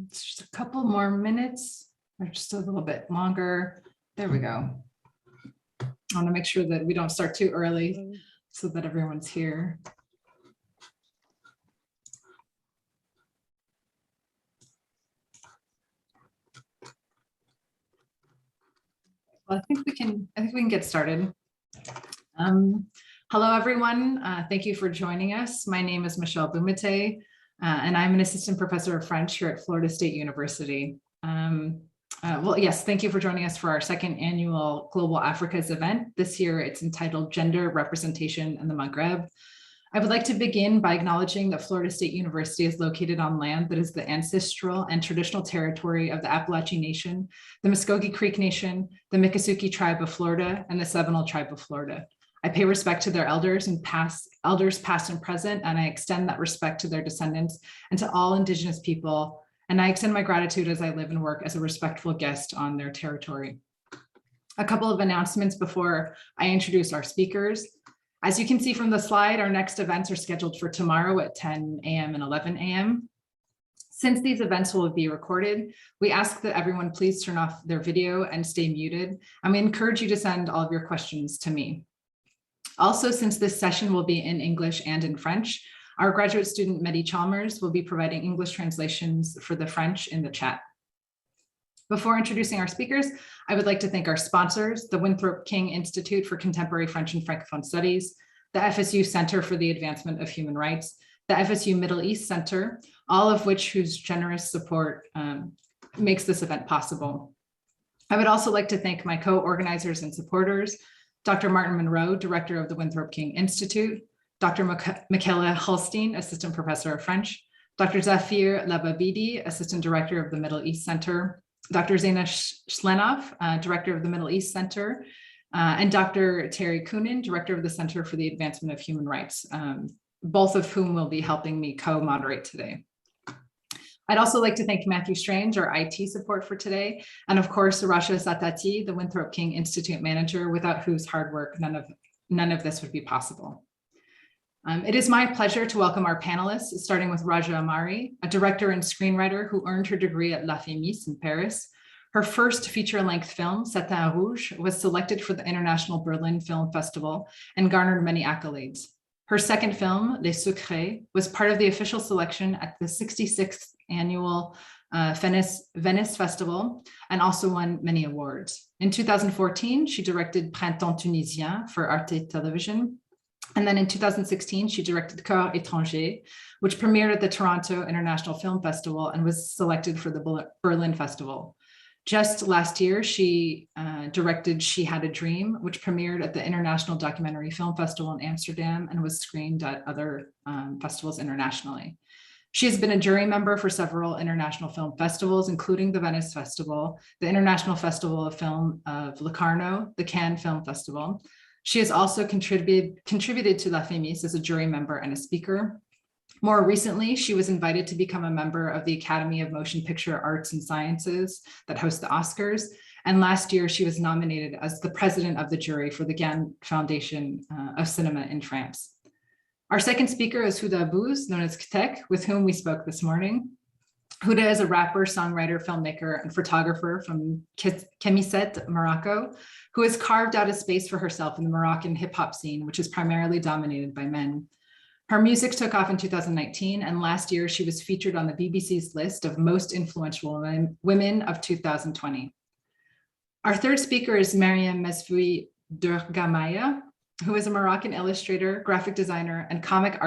Just a couple more minutes, or just a little bit longer. There we go. I want to make sure that we don't start too early so that everyone's here. Well, I think we can get started. Hello, everyone. Thank you for joining us. My name is Michelle Bumate, and I'm an assistant professor of French here at Florida State University. Well, yes, thank you for joining us for our second annual Global Africas event. This year, it's entitled Gender Representation in the Maghreb. I would like to begin by acknowledging that Florida State University is located on land that is the ancestral and traditional territory of the Appalachian Nation, the Muskogee Creek Nation, the Miccosukee Tribe of Florida, and the Seminole Tribe of Florida. I pay respect to their elders past and present, and I extend that respect to their descendants and to all Indigenous people. And I extend my gratitude as I live and work as a respectful guest on their territory. A couple of announcements before I introduce our speakers. As you can see from the slide, our next events are scheduled for tomorrow at 10 a.m. and 11 a.m. Since these events will be recorded, we ask that everyone please turn off their video and stay muted. And we encourage you to send all of your questions to me. Also, since this session will be in English and in French, our graduate student Mehdi Chalmers will be providing English translations for the French in the chat. Before introducing our speakers, I would like to thank our sponsors, the Winthrop-King Institute for Contemporary French and Francophone Studies, the FSU Center for the Advancement of Human Rights, the FSU Middle East Center, all of whose generous support makes this event possible. I would also like to thank my co-organizers and supporters, Dr. Martin Monroe, Director of the Winthrop-King Institute, Dr. Michaela Holstein, Assistant Professor of French, Dr. Zafir Lababidi, Assistant Director of the Middle East Center, Dr. Zaina Shlenov, Director of the Middle East Center, and Dr. Terry Kunin, Director of the Center for the Advancement of Human Rights, both of whom will be helping me co-moderate today. I'd also like to thank Matthew Strange, our IT support for today, and of course, Rasha Satati, the Winthrop-King Institute Manager, without whose hard work none of this would be possible. It is my pleasure to welcome our panelists, starting with Raja Amari, a director and screenwriter who earned her degree at La Fémis in Paris. Her first feature-length film, Satin Rouge, was selected for the International Berlin Film Festival and garnered many accolades. Her second film, Les Secrets, was part of the official selection at the 66th Annual Venice Festival and also won many awards. In 2014, she directed Printemps Tunisien for Arte Television. And then in 2016, she directed Corps Étranger, which premiered at the Toronto International Film Festival and was selected for the Berlin Festival. Just last year, she directed She Had a Dream, which premiered at the International Documentary Film Festival in Amsterdam and was screened at other festivals internationally. She has been a jury member for several international film festivals, including the Venice Festival, the International Festival of Film of Locarno, the Cannes Film Festival. She has also contributed to La Fémis as a jury member and a speaker. More recently, she was invited to become a member of the Academy of Motion Picture Arts and Sciences that hosts the Oscars. And last year, she was nominated as the president of the jury for the Gann Foundation of Cinema in France. Our second speaker is Houda Abouz, known as Ktek, with whom we spoke this morning. Houda is a rapper, songwriter, filmmaker, and photographer from Kemiset, Morocco, who has carved out a space for herself in the Moroccan hip-hop scene, which is primarily dominated by men. Her music took off in 2019, and last year she was featured on the BBC's list of most influential women of 2020. Our third speaker is Merieme Mesfioui Durgamaya, who is a Moroccan illustrator, graphic designer, and comic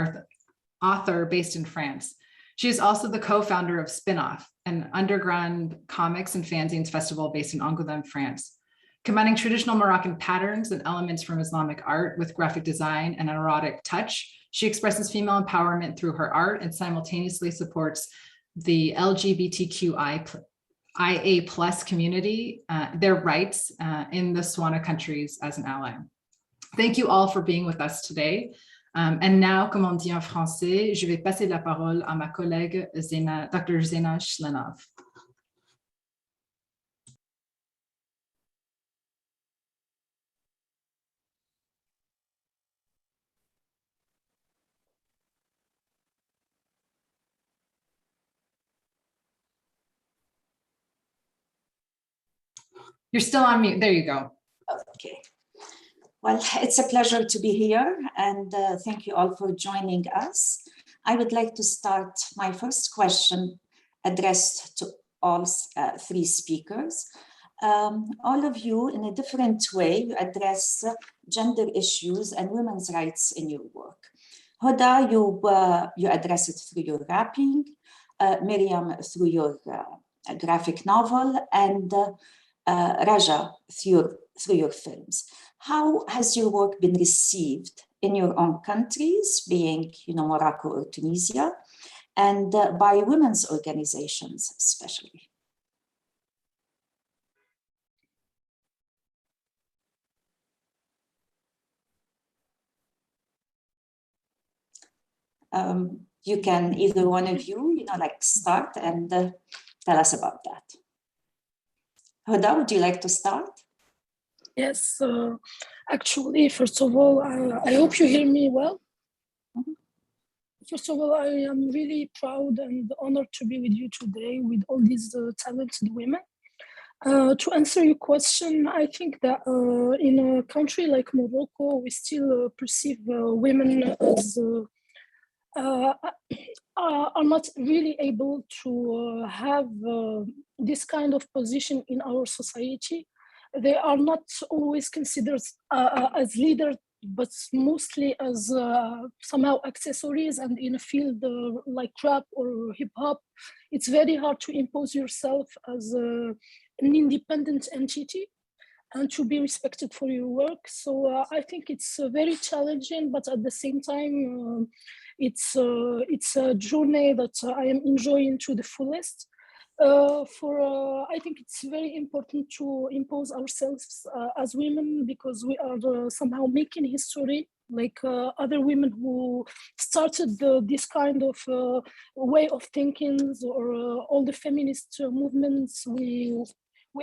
author based in France. She is also the co-founder of Spinoff, an underground comics and fanzines festival based in Angoulême, France. Combining traditional Moroccan patterns and elements from Islamic art with graphic design and an erotic touch, she expresses female empowerment through her art and simultaneously supports the LGBTQIA+ community, their rights in the Swana countries as an ally. Thank you all for being with us today. And now, comme on dit en français, je vais passer la parole à ma collègue Dr. Zena Shlenov. You're still on mute. There you go. Okay. Well, it's a pleasure to be here, and thank you all for joining us. I would like to start my first question addressed to all three speakers. All of you, in a different way, you address gender issues and women's rights in your work. Houda, you address it through your rapping, Merieme through your graphic novel, and Raja through your films. How has your work been received in your own countries, being Morocco or Tunisia, and by women's organizations especially? You can, either one of you, start and tell us about that. Houda, would you like to start? Yes, actually, first of all, I hope you hear me well. Mm-hmm. First of all, I am really proud and honored to be with you today with all these talented women. To answer your question, I think that in a country like Morocco, we still perceive women as are not really able to have this kind of position in our society. They are not always considered as leaders, but mostly as somehow accessories. And in a field like rap or hip hop, it's very hard to impose yourself as an independent entity and to be respected for your work. So I think it's very challenging, but at the same time, it's a journey that I am enjoying to the fullest. I think it's very important to impose ourselves as women, because we are somehow making history like other women who started this kind of way of thinking, or all the feminist movements we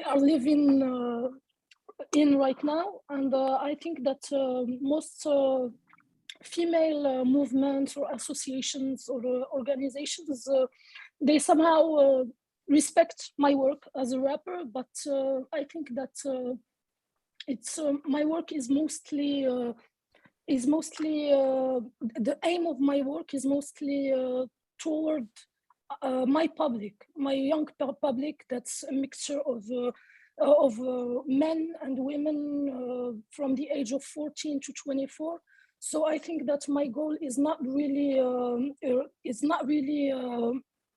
are living in right now. And I think that most female movements or associations or organizations, they somehow respect my work as a rapper, but I think that my work is mostly the aim of my work is mostly toward my public, my young public. That's a mixture of men and women from the age of 14 to 24. So I think that my goal is not really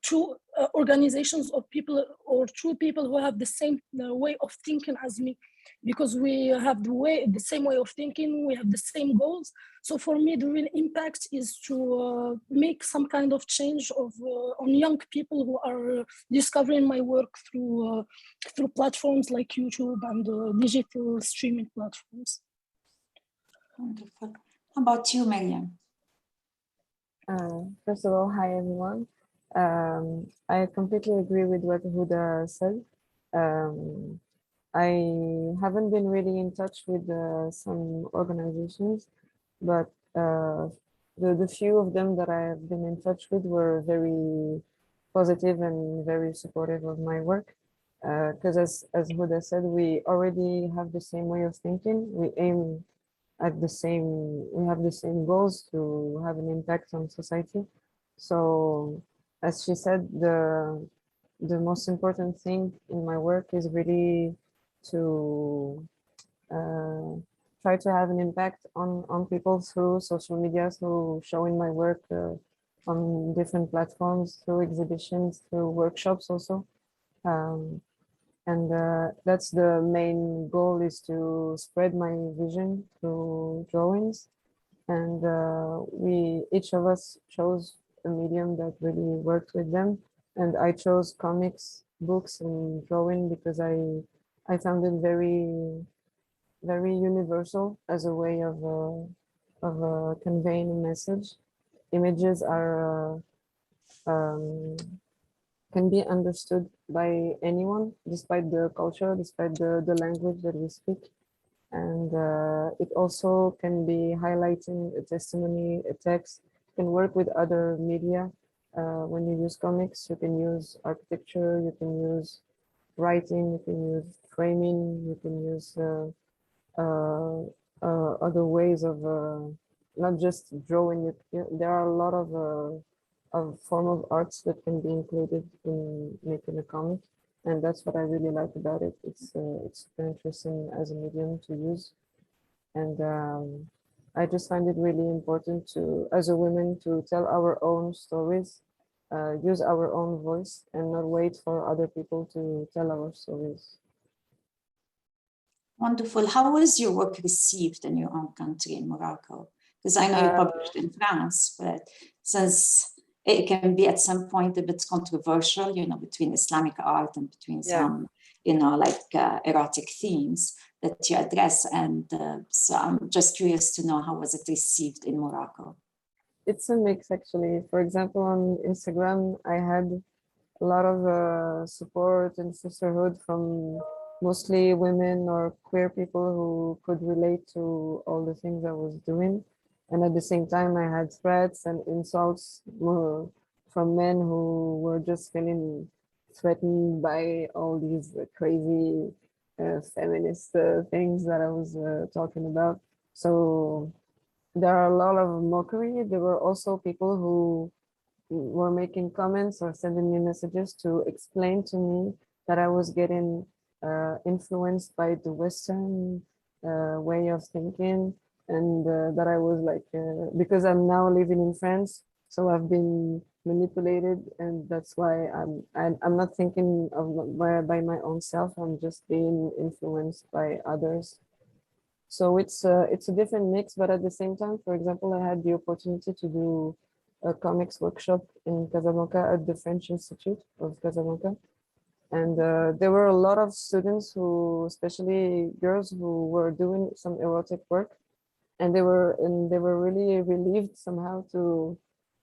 two organizations of people or two people who have the same way of thinking as me, because we have the same way of thinking, we have the same goals. So for me, the real impact is to make some kind of change on young people who are discovering my work through platforms like YouTube and digital streaming platforms. Wonderful. How about you, Merieme? First of all, hi everyone. I completely agree with what Houda said. Um, I haven't been really in touch with some organizations, but the few of them that I have been in touch with were very positive and very supportive of my work. Because as Huda said, we already have the same way of thinking. We aim at we have the same goals to have an impact on society. So as she said, the most important thing in my work is really to uh, try to have an impact on people through social media, through showing my work on different platforms, through exhibitions, through workshops also. Um, and that's the main goal, is to spread my vision through drawings. And each of us chose a medium that really worked with them. And I chose comics, books, and drawing because I found it very universal as a way of conveying a message. Images are can be understood by anyone, despite the culture, despite the language that we speak. And it also can be highlighting a testimony, a text. You can work with other media. When you use comics, you can use architecture, you can use writing, you can use framing, you can use other ways of not just drawing. There are a lot of form of arts that can be included in making a comic, and that's what I really like about it. It's super interesting as a medium to use, and I just find it really important to, as a woman, to tell our own stories, use our own voice, and not wait for other people to tell our stories. Wonderful. How was your work received in your own country, in Morocco? Because I know you published in France, but since it can be at some point a bit controversial, between Islamic art and between some, erotic themes that you address. And so I'm just curious to know, how was it received in Morocco? It's a mix, actually. For example, on Instagram, I had a lot of support and sisterhood from mostly women or queer people who could relate to all the things I was doing. And at the same time, I had threats and insults from men who were just feeling threatened by all these crazy feminist things that I was talking about. So there are a lot of mockery. There were also people who were making comments or sending me messages to explain to me that I was getting influenced by the Western way of thinking, and that I was like, because I'm now living in France, so I've been manipulated, and that's why I'm not thinking of by my own self. I'm just being influenced by others. So it's a different mix, but at the same time, for example, I had the opportunity to do a comics workshop in Casablanca at the French Institute of Casablanca. And there were a lot of students who, especially girls, who were doing some erotic work, and they were really relieved somehow to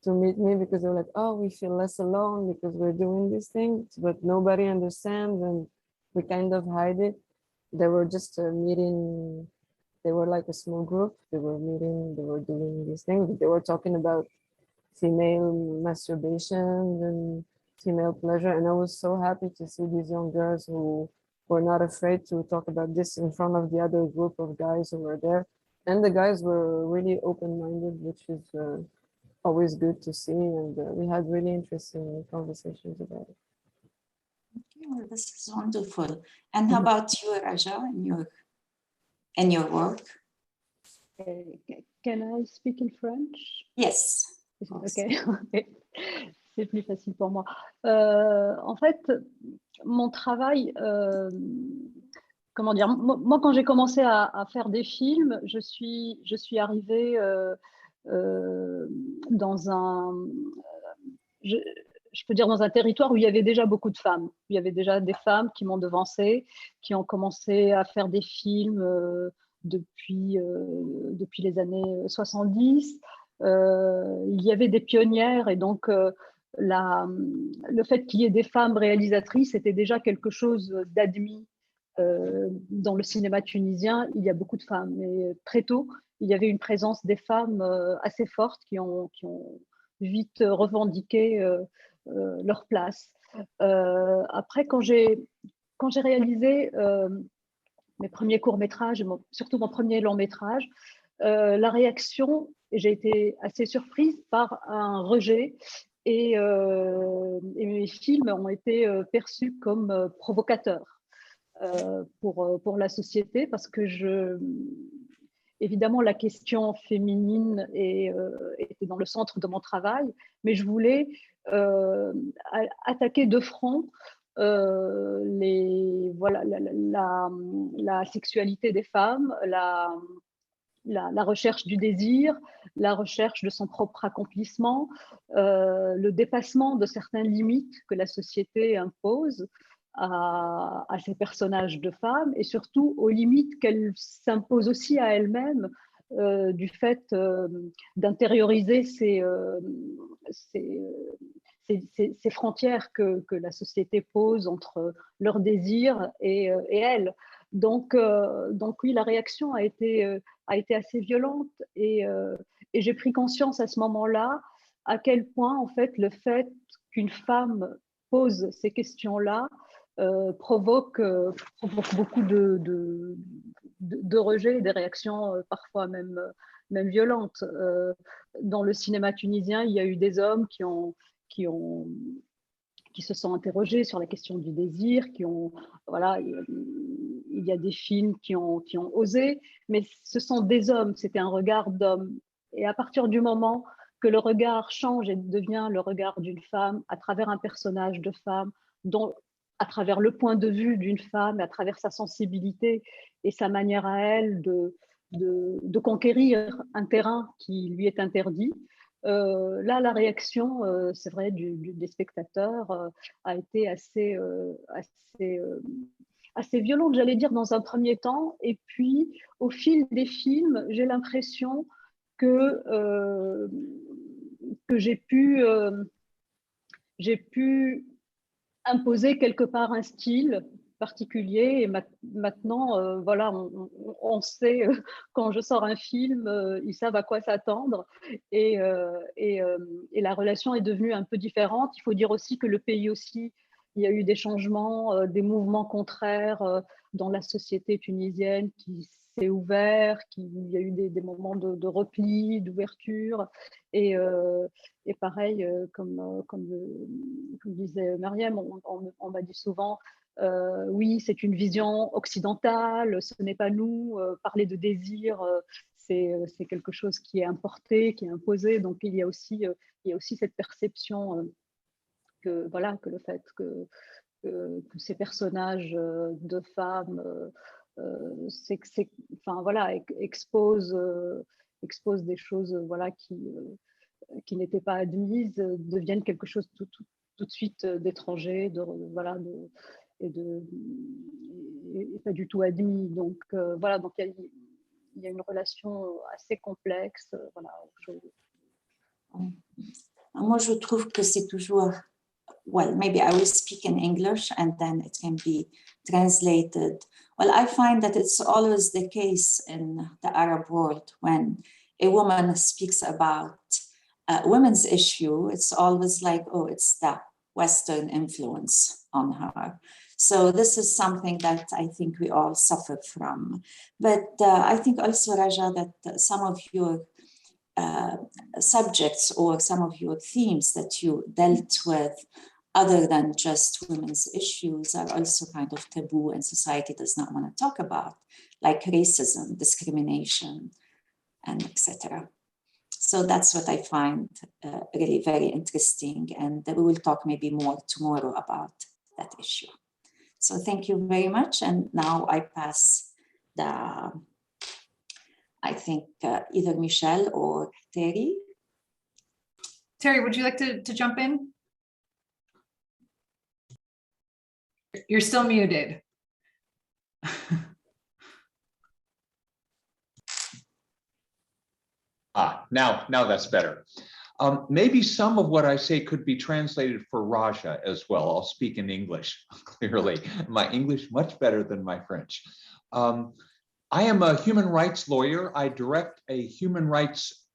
meet me, because they were like, oh, we feel less alone because we're doing these things, but nobody understands, and we kind of hide it. They were just meeting. They were like a small group. They were meeting. They were doing these things. They were talking about female masturbation and female pleasure. And I was so happy to see these young girls who were not afraid to talk about this in front of the other group of guys who were there. And the guys were really open-minded, which is always good to see. And we had really interesting conversations about it. Okay, well, this is wonderful. And how about you, Raja, in your work? Can I speak in French? Yes. Okay. C'est plus facile pour moi. En fait, mon travail, comment dire, moi quand j'ai commencé à faire des films, je suis arrivée dans je peux dire dans un territoire où il y avait déjà beaucoup de femmes. Il y avait déjà des femmes qui m'ont devancée, qui ont commencé à faire des films depuis les années 70. il y avait des pionnières et donc le fait qu'il y ait des femmes réalisatrices était déjà quelque chose d'admis dans le cinéma tunisien. Il y a beaucoup de femmes, mais très tôt, il y avait une présence des femmes assez forte qui ont vite revendiqué leur place. Après, quand j'ai réalisé mes premiers courts-métrages, surtout mon premier long-métrage, la réaction, j'ai été assez surprise par un rejet et mes films ont été perçus comme provocateurs pour la société parce que évidemment, la question féminine était dans le centre de mon travail, mais je voulais attaquer de front voilà, la sexualité des femmes, la recherche du désir, la recherche de son propre accomplissement, le dépassement de certaines limites que la société impose à ces personnages de femmes et surtout aux limites qu'elle s'impose aussi à elle-même du fait d'intérioriser ces frontières que la société pose entre leur désir et elle. Donc oui, la réaction a été assez violente et j'ai pris conscience à ce moment-là à quel point en fait le fait qu'une femme pose ces questions-là provoque beaucoup de rejet et des réactions parfois même violentes. Dans le cinéma tunisien, il y a eu des hommes qui se sont interrogés sur la question du désir, voilà, il y a des films qui ont osé, mais ce sont des hommes, c'était un regard d'homme. Et à partir du moment que le regard change et devient le regard d'une femme à travers un personnage de femme, à travers le point de vue d'une femme, à travers sa sensibilité et sa manière à elle de conquérir un terrain qui lui est interdit, là, la réaction, c'est vrai, des spectateurs a été assez violente, j'allais dire, dans un premier temps. Et puis, au fil des films, j'ai l'impression que j'ai pu imposer quelque part un style particulier et maintenant voilà, on sait quand je sors un film, ils savent à quoi s'attendre et la relation est devenue un peu différente. Il faut dire aussi que le pays aussi, il y a eu des changements, des mouvements contraires dans la société tunisienne qui s'est ouvert, il y a eu des moments de repli, d'ouverture et pareil, comme disait Merieme, on m'a dit souvent oui, c'est une vision occidentale, ce n'est pas nous, parler de désir, c'est quelque chose qui est importé, qui est imposé, donc il y a aussi cette perception que le fait que ces personnages de femmes exposent des choses voilà, qui n'étaient pas admises, deviennent quelque chose tout de suite d'étranger, et pas du tout admis. Donc voilà, donc il y a une relation assez complexe. Voilà. Moi, je trouve que c'est toujours, well, maybe I will speak in English and then it can be translated. Well, I find that it's always the case in the Arab world when a woman speaks about women's issue, it's always like, oh, it's the Western influence on her. So this is something that I think we all suffer from. But I think also, Raja, that some of your subjects or some of your themes that you dealt with other than just women's issues are also kind of taboo and society does not want to talk about, like racism, discrimination, and etc. So that's what I find really very interesting, and we will talk maybe more tomorrow about that issue. So thank you very much, and now I pass I think either Michelle or Terry. Terry, would you like to jump in? You're still muted. Now that's better. Maybe some of what I say could be translated for Raja as well. I'll speak in English, clearly. My English much better than my French. I am a human rights lawyer. I direct a human rights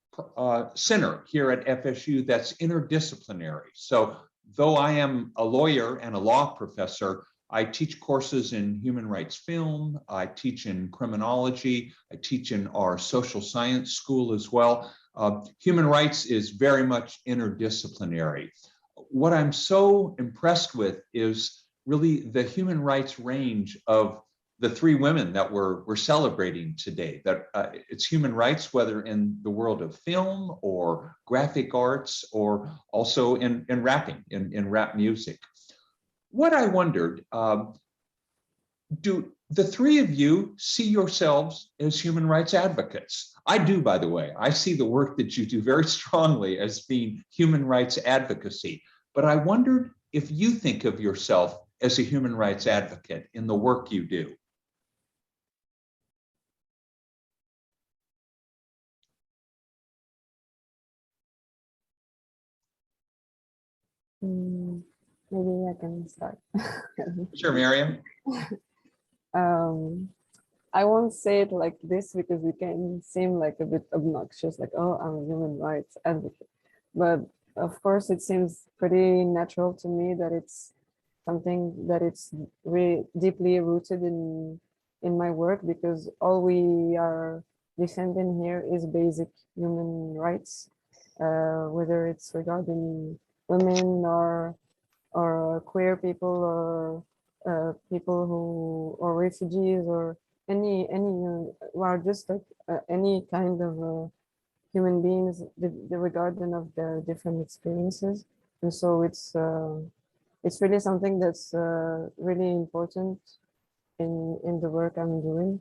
center here at FSU that's interdisciplinary. So though I am a lawyer and a law professor, I teach courses in human rights film, I teach in criminology, I teach in our social science school as well. Human rights is very much interdisciplinary. What I'm so impressed with is really the human rights range of the three women that we're celebrating today, that it's human rights, whether in the world of film or graphic arts, or also in rapping, in rap music. What I wondered, do the three of you see yourselves as human rights advocates? I do, by the way. I see the work that you do very strongly as being human rights advocacy. But I wondered if you think of yourself as a human rights advocate in the work you do. Maybe I can start. Sure, Merieme. I won't say it like this because it can seem like a bit obnoxious, like, oh, I'm a human rights advocate. But of course, it seems pretty natural to me that it's something that it's really deeply rooted in my work, because all we are defending here is basic human rights, whether it's regarding women or queer people, or people who or refugees, or any well, just like any kind of human beings, regarding of their different experiences. And so it's really something that's really important in the work I'm doing.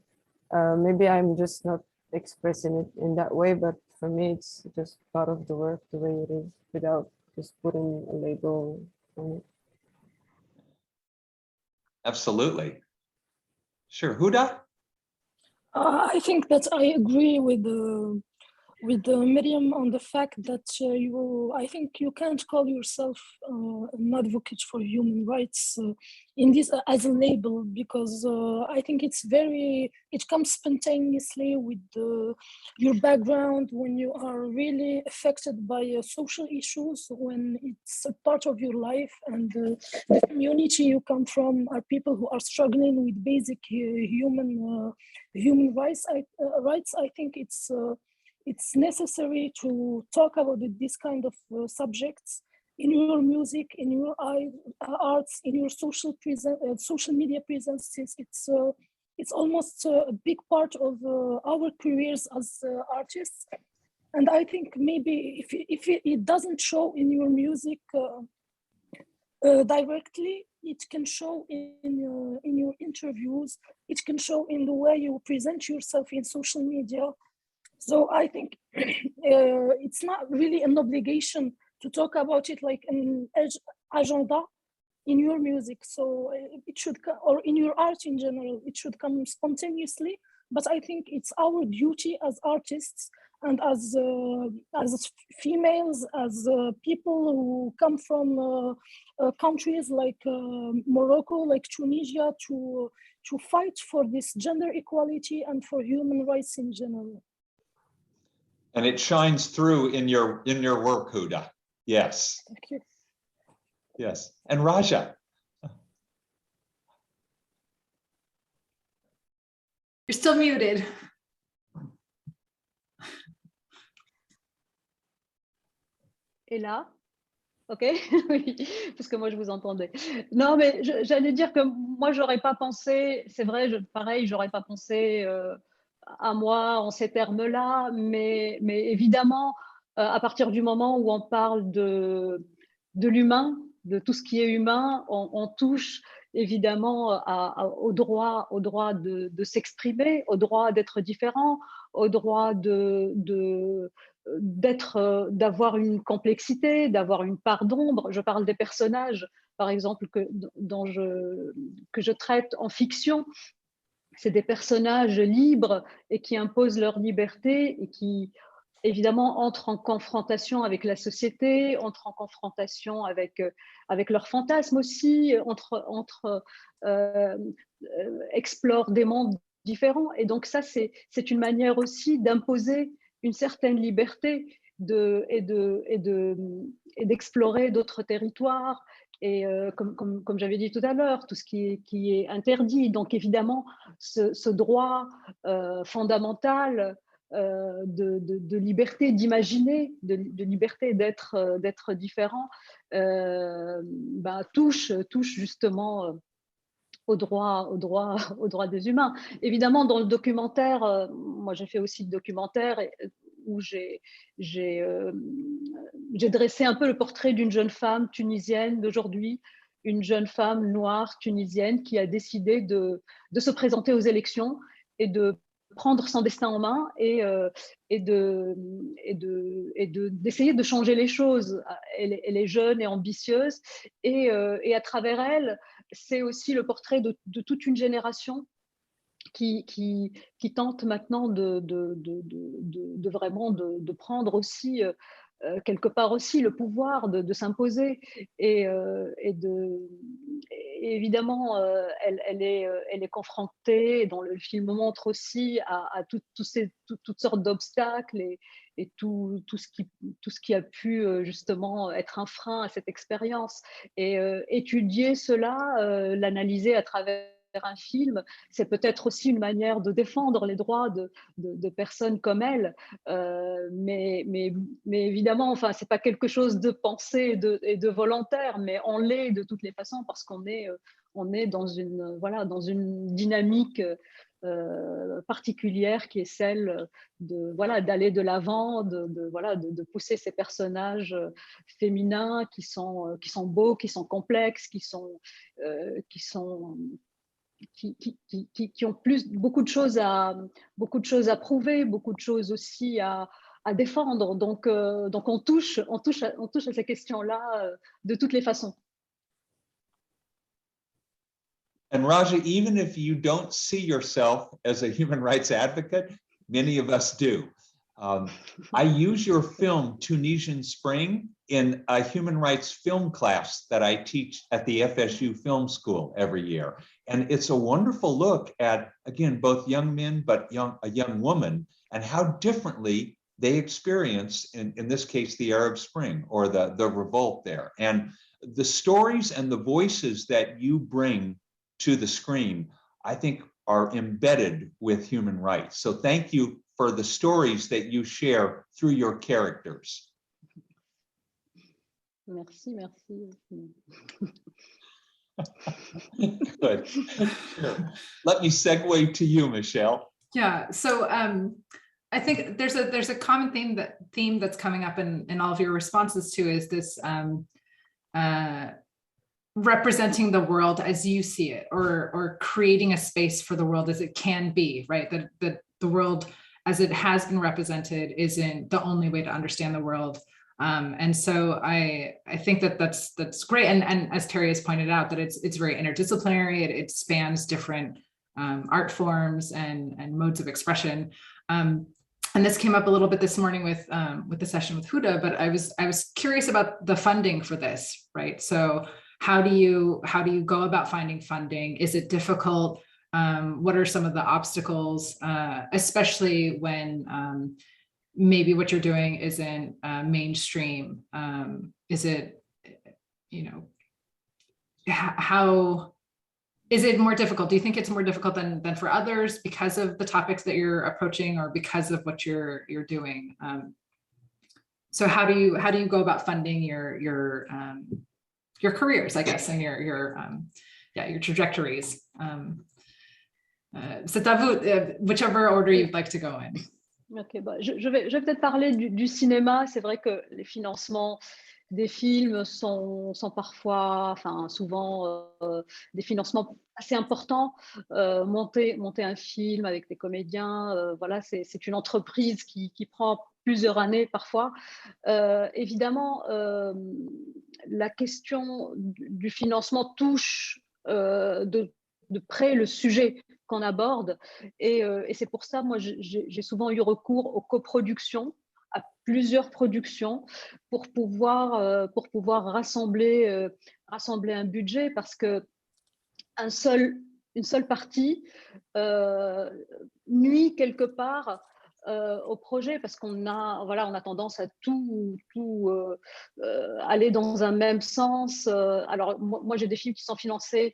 Maybe I'm just not expressing it in that way, but for me, it's just part of the work the way it is, without just putting a label on it. Absolutely. Sure. Houda? I think that I agree with Merieme on the fact that I think you can't call yourself an advocate for human rights in this as a label, because I think it comes spontaneously with your background, when you are really affected by social issues, when it's a part of your life, and the community you come from are people who are struggling with basic human rights. I think it's necessary to talk about this kind of subjects in your music, in your arts, in your social media presence, since it's almost a big part of our careers as artists. And I think maybe if it doesn't show in your music directly, it can show in your interviews, it can show in the way you present yourself in social media. So I think it's not really an obligation to talk about it like an agenda in your music. So it should, or in your art in general, it should come spontaneously. But I think it's our duty as artists and as females, as people who come from countries like Morocco, like Tunisia, to fight for this gender equality and for human rights in general. And it shines through in your work, Houda. Yes. Thank you. Yes. And Raja. You're still muted. Et là? Ok, oui, parce que moi je vous entendais. Non, mais j'allais dire que moi j'aurais pas pensé, c'est vrai, pareil, j'aurais pas pensé à moi en ces termes-là, mais évidemment, à partir du moment où on parle de l'humain, de tout ce qui est humain, on touche évidemment au droit de s'exprimer, au droit d'être différent, au droit d'avoir une complexité, d'avoir une part d'ombre. Je parle des personnages, par exemple, que je traite en fiction. C'est des personnages libres et qui imposent leur liberté et qui évidemment, entrent en confrontation avec la société, entrent en confrontation avec leurs fantasmes aussi, explorent des mondes différents. Et donc ça, c'est une manière aussi d'imposer une certaine liberté et d'explorer d'autres territoires. Et comme j'avais dit tout à l'heure, tout ce qui est interdit. Donc évidemment, ce droit fondamental de liberté d'imaginer, de liberté d'être différent, touche justement aux droits des humains. Évidemment, dans le documentaire, moi j'ai fait aussi le documentaire où j'ai dressé un peu le portrait d'une jeune femme tunisienne d'aujourd'hui, une jeune femme noire tunisienne qui a décidé de se présenter aux élections et de prendre son destin en main et d'essayer de changer les choses. Elle est jeune et ambitieuse et à travers elle, c'est aussi le portrait de toute une génération qui tente maintenant de vraiment de prendre aussi quelque part aussi le pouvoir de s'imposer et évidemment elle est confrontée, dont le film montre aussi à toutes sortes d'obstacles et tout ce qui a pu justement être un frein à cette expérience. Et étudier cela, l'analyser à travers un film, c'est peut-être aussi une manière de défendre les droits de personnes comme elle. Mais évidemment, enfin, c'est pas quelque chose de pensé et de volontaire, mais on l'est de toutes les façons parce qu'on est dans une dynamique particulière qui est celle d'aller de l'avant, de pousser ces personnages féminins qui sont beaux, qui sont complexes, qui ont beaucoup de choses à prouver, beaucoup de choses aussi à défendre. Donc on touche à ces questions-là de toutes les façons. And Raja, even if you don't see yourself as a human rights advocate, many of us do. I use your film, Tunisian Spring, in a human rights film class that I teach at the FSU Film School every year. And it's a wonderful look at, again, both young men, but a young woman, and how differently they experience, in this case, the Arab Spring or the revolt there. And the stories and the voices that you bring to the screen, I think, are embedded with human rights. So thank you for the stories that you share through your characters. Merci. Good. Sure. Let me segue to you, Michelle. Yeah, so I think there's a common theme that's coming up in all of your responses to is this representing the world as you see it, or creating a space for the world as it can be, right? That the world as it has been represented isn't the only way to understand the world. And so I think that's great. And as Terry has pointed out, that it's very interdisciplinary. It spans different art forms and modes of expression. And this came up a little bit this morning with the session with Houda, but I was curious about the funding for this, right? So how do you go about finding funding? Is it difficult? What are some of the obstacles, especially when maybe what you're doing isn't mainstream? Is it, how is it more difficult? Do you think it's more difficult than for others because of the topics that you're approaching or because of what you're doing? So how do you go about funding your careers, I guess, and your trajectories? C'est à vous, whichever order you'd like to go in. Ok, je vais peut-être parler du cinéma. C'est vrai que les financements des films sont parfois, enfin souvent, des financements assez importants. Monter un film avec des comédiens, voilà, c'est une entreprise qui prend plusieurs années parfois. Évidemment, la question du financement touche de près le sujet qu'on aborde, et c'est pour ça, moi, j'ai souvent eu recours aux coproductions à plusieurs productions pour pouvoir rassembler un budget, parce que une seule partie nuit quelque part au projet, parce qu'on a tendance à tout aller dans un même sens. Alors moi j'ai des films qui sont financés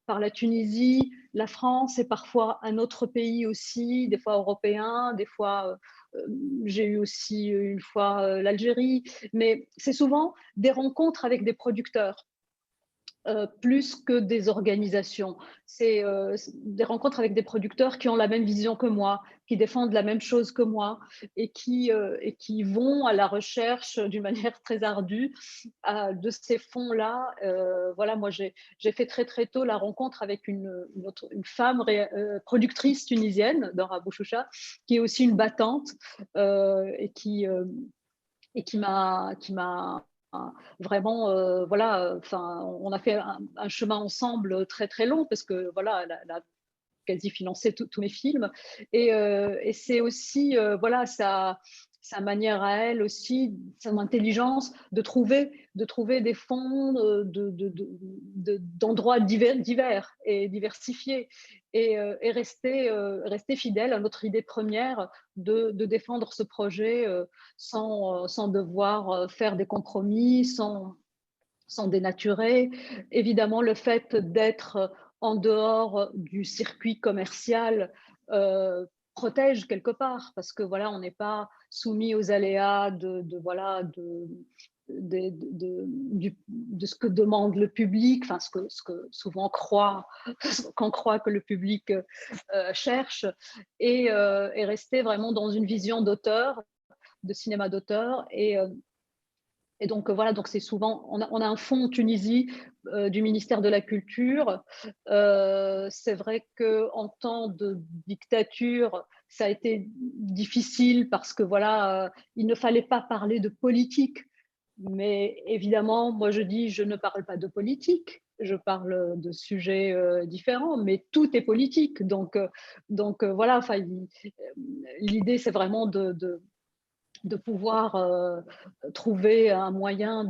par la Tunisie, la France et parfois un autre pays aussi, des fois européen, des fois j'ai eu aussi une fois l'Algérie, mais c'est souvent des rencontres avec des producteurs. Plus que des organisations. C'est des rencontres avec des producteurs qui ont la même vision que moi, qui défendent la même chose que moi et qui vont à la recherche d'une manière très ardue de ces fonds-là. Voilà, moi j'ai fait très très tôt la rencontre avec une femme productrice tunisienne d'Houda Abouz, qui est aussi une battante et qui m'a vraiment, on a fait un chemin ensemble très très long, parce que voilà, elle a quasi financé tous mes films, et c'est aussi voilà sa manière à elle aussi, son intelligence de trouver des fonds d'endroits divers et diversifiés, et rester fidèle à notre idée première de défendre ce projet sans devoir faire des compromis, sans dénaturer. Évidemment, le fait d'être en dehors du circuit commercial protège quelque part, parce que voilà, on n'est pas soumis aux aléas de ce que demande le public, enfin ce que souvent qu'on croit que le public cherche, et rester vraiment dans une vision d'auteur, de cinéma d'auteur. Et donc voilà, donc c'est souvent, on a un fonds en Tunisie du ministère de la Culture. C'est vrai qu'en temps de dictature, ça a été difficile, parce que voilà, il ne fallait pas parler de politique. Mais évidemment, moi je dis, je ne parle pas de politique, je parle de sujets différents, mais tout est politique. Donc voilà, l'idée c'est vraiment de pouvoir trouver un moyen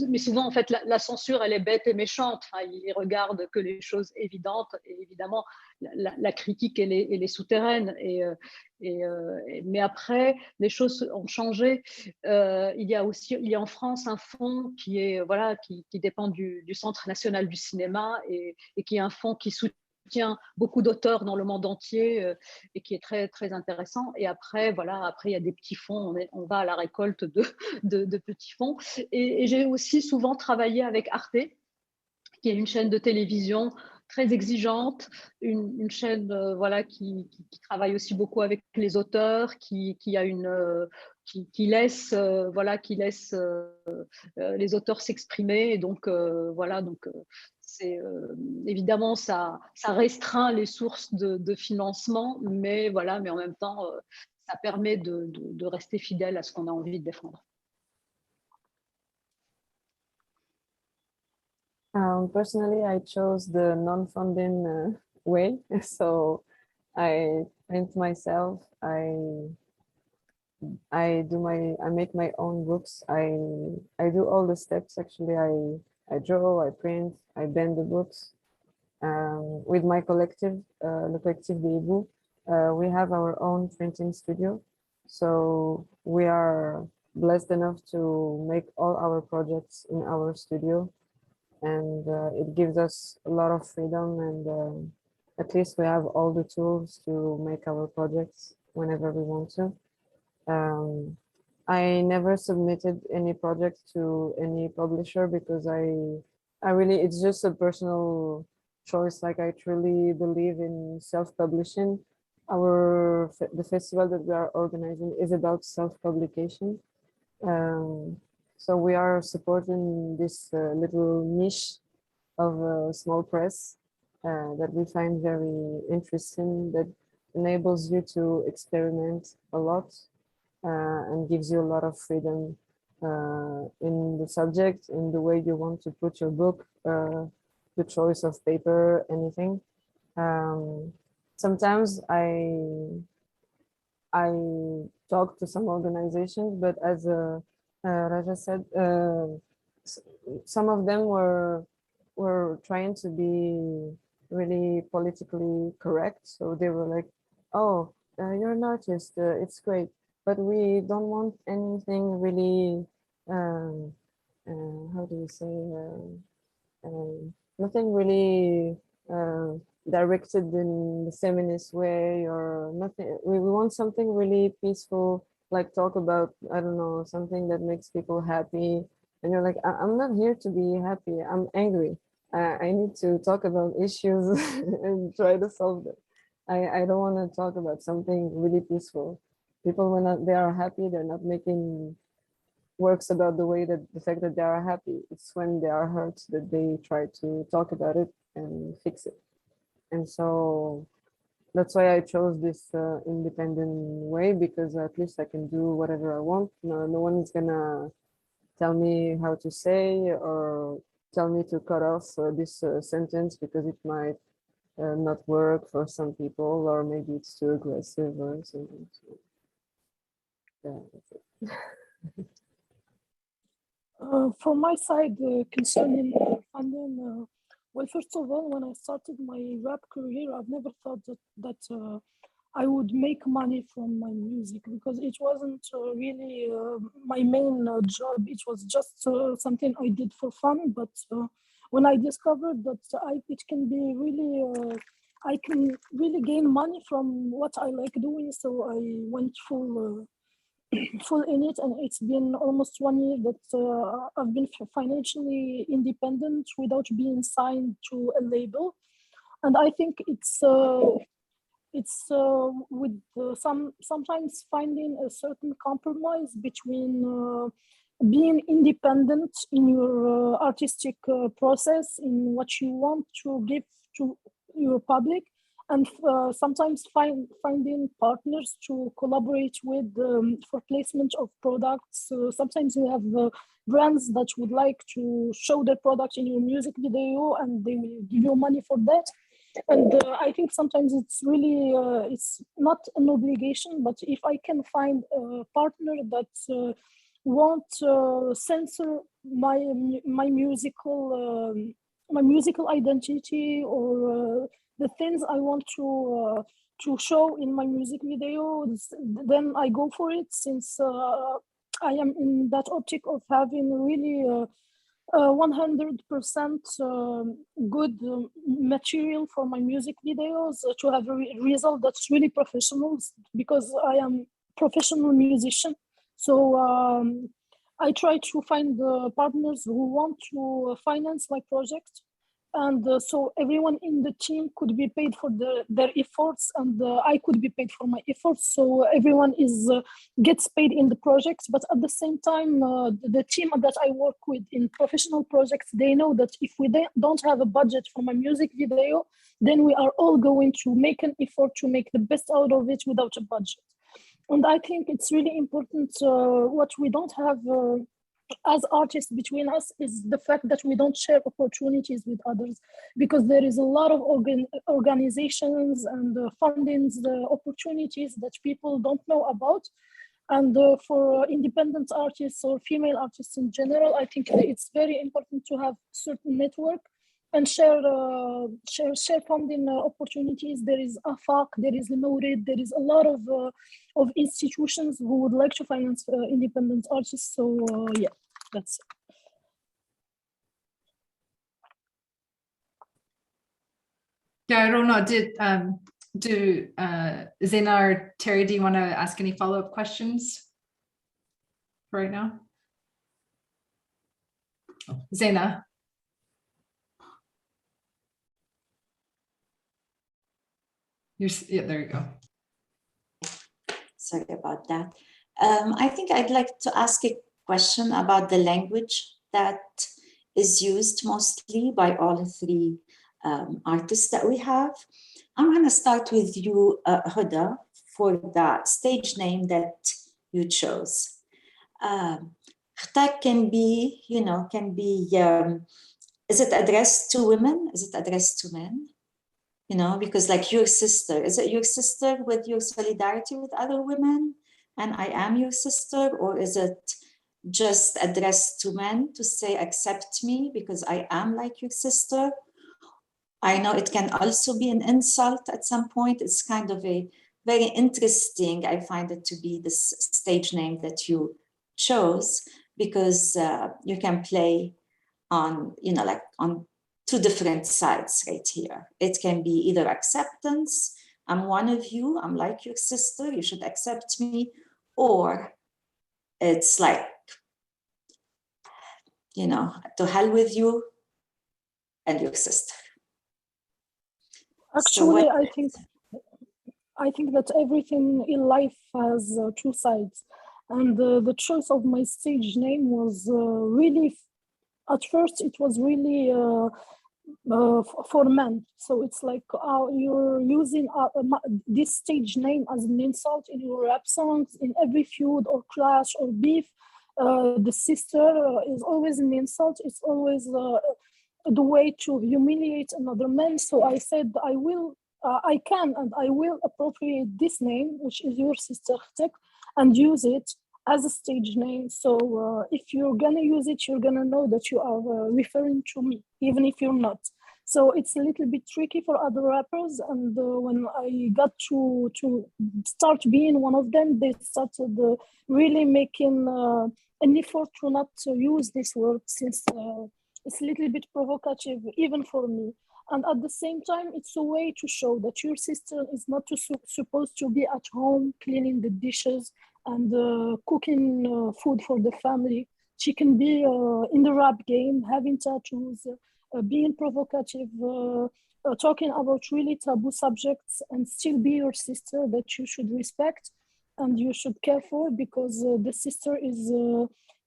mais souvent en fait la censure elle est bête et méchante. Enfin, ils regardent que les choses évidentes, et évidemment la critique elle est souterraine, mais après les choses ont changé. Il y a en France un fonds qui est qui dépend du Centre national du cinéma, et qui est un fonds qui soutient beaucoup d'auteurs dans le monde entier, et qui est très très intéressant. Et après il y a des petits fonds, on va à la récolte de petits fonds. Et j'ai aussi souvent travaillé avec Arte, qui est une chaîne de télévision très exigeante, une chaîne qui travaille aussi beaucoup avec les auteurs, qui laisse les auteurs s'exprimer. Et donc c'est évidemment ça restreint les sources de financement, mais en même temps ça permet de rester fidèle à ce qu'on a envie de défendre. Personally, I chose the non-funding way. So I print myself. I make my own books. I do all the steps. Actually, I draw, I print, I bend the books. With my collective, Le Collectif des Hiboux, we have our own printing studio. So we are blessed enough to make all our projects in our studio. And it gives us a lot of freedom, and at least we have all the tools to make our projects whenever we want to. I never submitted any project to any publisher, because I really, it's just a personal choice. Like, I truly believe in self-publishing. The festival that we are organizing is about self-publication. So we are supporting this little niche of a small press that we find very interesting, that enables you to experiment a lot and gives you a lot of freedom in the subject, in the way you want to put your book, the choice of paper, anything. Sometimes I I talked to some organizations, but as Raja said, some of them were trying to be really politically correct. So they were like, "Oh, you're an artist. It's great, but we don't want anything really. How do you say? Nothing really directed in the feminist way or nothing. We want something really peaceful, like talk about, I don't know, something that makes people happy." And you're like, I'm not here to be happy. I'm angry. I need to talk about issues and try to solve them. I don't want to talk about something really peaceful. People, when they are happy, they're not making works about the way that the fact that they are happy. It's when they are hurt that they try to talk about it and fix it. And so that's why I chose this independent way, because at least I can do whatever I want. No one is gonna tell me how to say or tell me to cut off this sentence because it might not work for some people, or maybe it's too aggressive or something. So, yeah, that's it. From my side, concerning funding, well, first of all, when I started my rap career, I've never thought that I would make money from my music, because it wasn't really my main job. It was just something I did for fun. But when I discovered that it can be really, I can really gain money from what I like doing, so I went full in it, and it's been almost 1 year that I've been financially independent without being signed to a label. And I think it's with sometimes finding a certain compromise between being independent in your artistic process, in what you want to give to your public, and sometimes finding partners to collaborate with for placement of products. Sometimes you have brands that would like to show their product in your music video, and they will give you money for that. And I think sometimes it's really, it's not an obligation, but if I can find a partner that won't censor my musical identity, or the things I want to show in my music videos, then I go for it, since I am in that optic of having really 100% good material for my music videos, to have a result that's really professional, because I am professional musician. So I try to find partners who want to finance my project, and so everyone in the team could be paid for their efforts, and I could be paid for my efforts. So everyone gets paid in the projects, but at the same time, the team that I work with in professional projects, they know that if we don't have a budget for my music video, then we are all going to make an effort to make the best out of it without a budget. And I think it's really important. What we don't have as artists between us is the fact that we don't share opportunities with others, because there is a lot of organizations and fundings, opportunities that people don't know about. And for independent artists or female artists in general, I think it's very important to have certain network and share funding opportunities. There is AFAC, there is NORID, there is a lot of institutions who would like to finance independent artists. So yeah, that's it. Yeah, I don't know. Do Zaina or Terry, do you want to ask any follow-up questions for right now? Zaina. Yeah, there you go. Sorry about that. I think I'd like to ask a question about the language that is used mostly by all three artists that we have. I'm going to start with you, Houda, for the stage name that you chose. Khtak can be, is it addressed to women? Is it addressed to men? you know, because like your sister, is it your sister with your solidarity with other women? And I am your sister, or is it just addressed to men to say, accept me because I am like your sister? I know it can also be an insult at some point. It's kind of a very interesting, I find it to be this stage name that you chose, because you can play on, you know, like on two different sides right here. It can be either acceptance, I'm one of you, I'm like your sister, you should accept me, or it's like, you know, to hell with you and your sister. Actually, I think that everything in life has two sides, and the choice of my stage name was really, at first it was really for men. So it's like you're using this stage name as an insult in your rap songs, in every feud or clash or beef. The sister is always an insult. It's always the way to humiliate another man. So I said, I can and I will appropriate this name, which is your sister, and use it as a stage name. So if you're gonna use it, you're gonna know that you are referring to me, even if you're not. So it's a little bit tricky for other rappers. And when I got to start being one of them, they started really making an effort to not use this word, since it's a little bit provocative, even for me. And at the same time, it's a way to show that your sister is not supposed to be at home cleaning the dishes and cooking food for the family. She can be in the rap game, having tattoos, being provocative, talking about really taboo subjects, and still be your sister that you should respect and you should care for, because the sister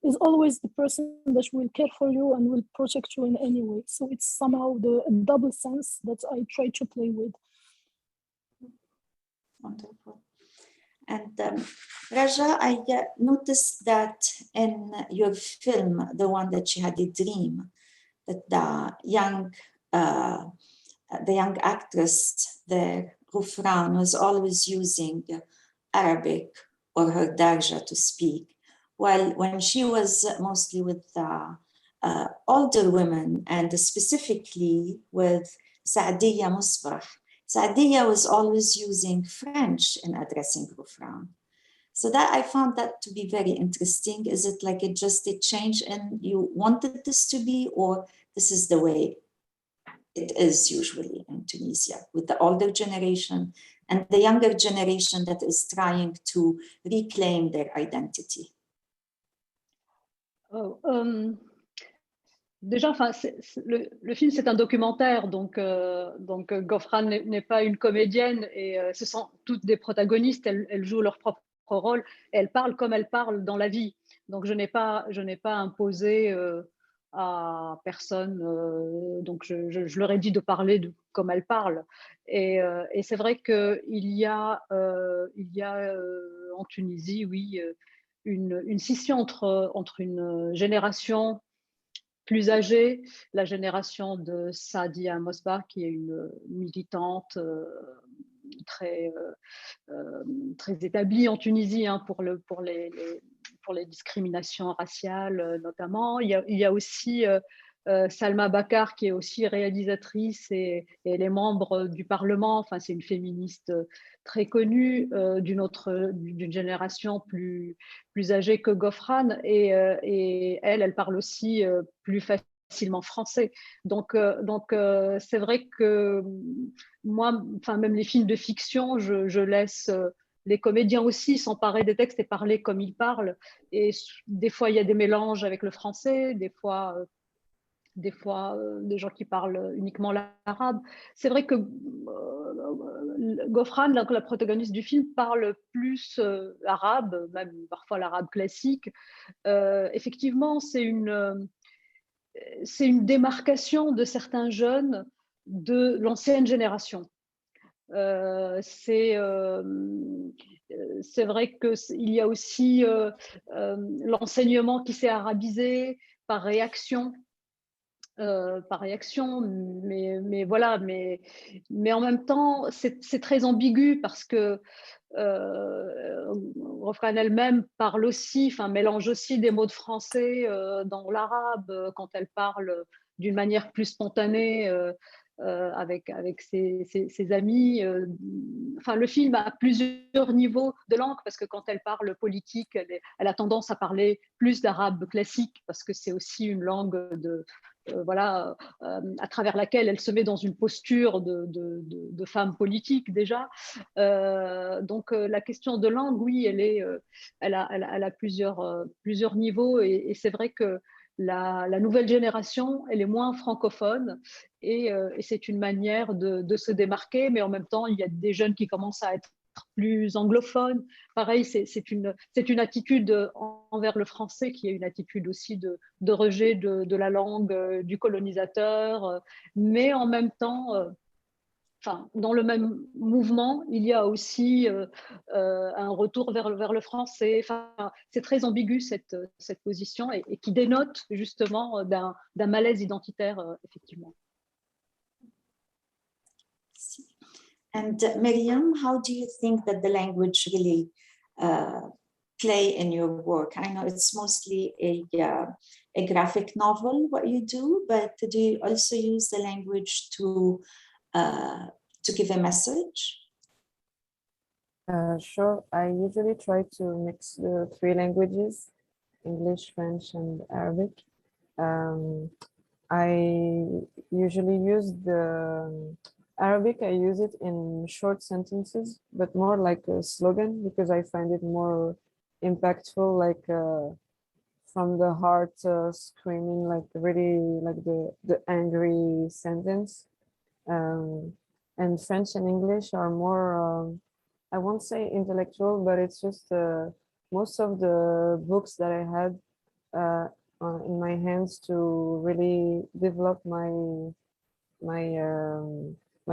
is always the person that will care for you and will protect you in any way. So it's somehow the double sense that I try to play with. Wonderful. And Raja, I noticed that in your film, the one that she had a dream, that the young actress there, Ghufran, was always using Arabic or her Darja to speak. Well, when she was mostly with older women, and specifically with Saadiya Musbah, Saadiya was always using French in addressing Ghufran. So that I found that to be very interesting. Is it like just a change and you wanted this to be, or this is the way it is usually in Tunisia, with the older generation and the younger generation that is trying to reclaim their identity? Déjà, le film, c'est un documentaire, donc Ghofran n'est pas une comédienne, et ce sont toutes des protagonistes, elles jouent leur propre rôle, et elles parlent comme elles parlent dans la vie. Donc je n'ai pas imposé à personne, donc je leur ai dit de parler comme elles parlent. Et c'est vrai qu'il y a en Tunisie, oui, une scission entre une génération plus âgée, la génération de Sadia Mosbah, qui est une militante très établie en Tunisie, hein, pour les discriminations raciales notamment. Il y a aussi Salma Bakar, qui est aussi réalisatrice et elle est membre du Parlement. Enfin, c'est une féministe très connue, d'une génération plus âgée que Ghofran, et elle parle aussi plus facilement français. Donc c'est vrai que moi, enfin même les films de fiction, je laisse les comédiens aussi s'emparer des textes et parler comme ils parlent. Et des fois, il y a des mélanges avec le français, des fois des gens qui parlent uniquement l'arabe. C'est vrai que Ghofran, la protagoniste du film, parle plus arabe, même parfois l'arabe classique. Effectivement, c'est une démarcation de certains jeunes de l'ancienne génération. C'est vrai qu'il y a aussi l'enseignement qui s'est arabisé par réaction. par réaction, mais voilà, mais en même temps, c'est très ambigu parce que Refrain elle-même parle aussi, enfin mélange aussi des mots de français dans l'arabe quand elle parle d'une manière plus spontanée avec ses amis. Enfin, le film a plusieurs niveaux de langue parce que quand elle parle politique, elle a tendance à parler plus d'arabe classique parce que c'est aussi une langue de voilà, à travers laquelle elle se met dans une posture de femme politique déjà. Donc la question de langue, oui, elle a plusieurs niveaux et c'est vrai que la nouvelle génération, elle est moins francophone et c'est une manière de se démarquer, mais en même temps, il y a des jeunes qui commencent à être plus anglophones. Pareil, c'est une attitude envers le français qui est une attitude aussi de rejet de la langue du colonisateur, mais en même temps, enfin, dans le même mouvement, il y a aussi un retour vers le français. Enfin, c'est très ambigu cette position et qui dénote justement d'un malaise identitaire, effectivement. And Merieme, how do you think that the language really play in your work? I know it's mostly a graphic novel, what you do, but do you also use the language to give a message? Sure. I usually try to mix the three languages, English, French, and Arabic. I usually use the Arabic, I use it in short sentences, but more like a slogan because I find it more impactful, like from the heart screaming, like really like the angry sentence. And French and English are more, I won't say intellectual, but it's just most of the books that I had in my hands to really develop my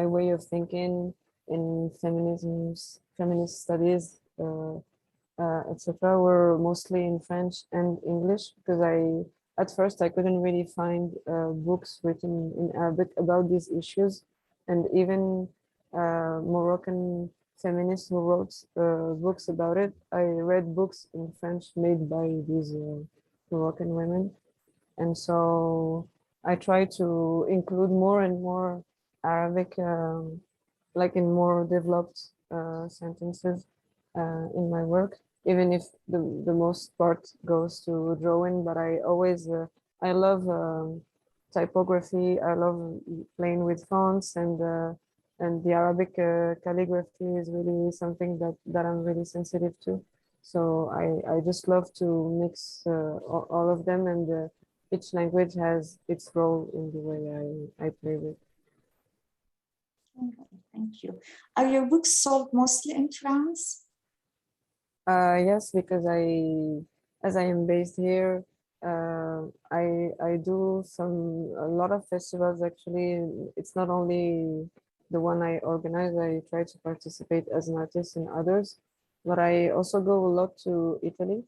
way of thinking in feminist studies, etc. were mostly in French and English because at first I couldn't really find books written in Arabic about these issues, and even Moroccan feminists who wrote books about it. I read books in French made by these Moroccan women, and so I try to include more and more Arabic, like in more developed sentences in my work, even if the most part goes to drawing, but I always, I love typography, I love playing with fonts, and the Arabic calligraphy is really something that I'm really sensitive to. So I just love to mix all of them, and each language has its role in the way I play with. Okay, thank you. Are your books sold mostly in France? Yes, because as I am based here, I do a lot of festivals actually. It's not only the one I organize, I try to participate as an artist in others, but I also go a lot to Italy.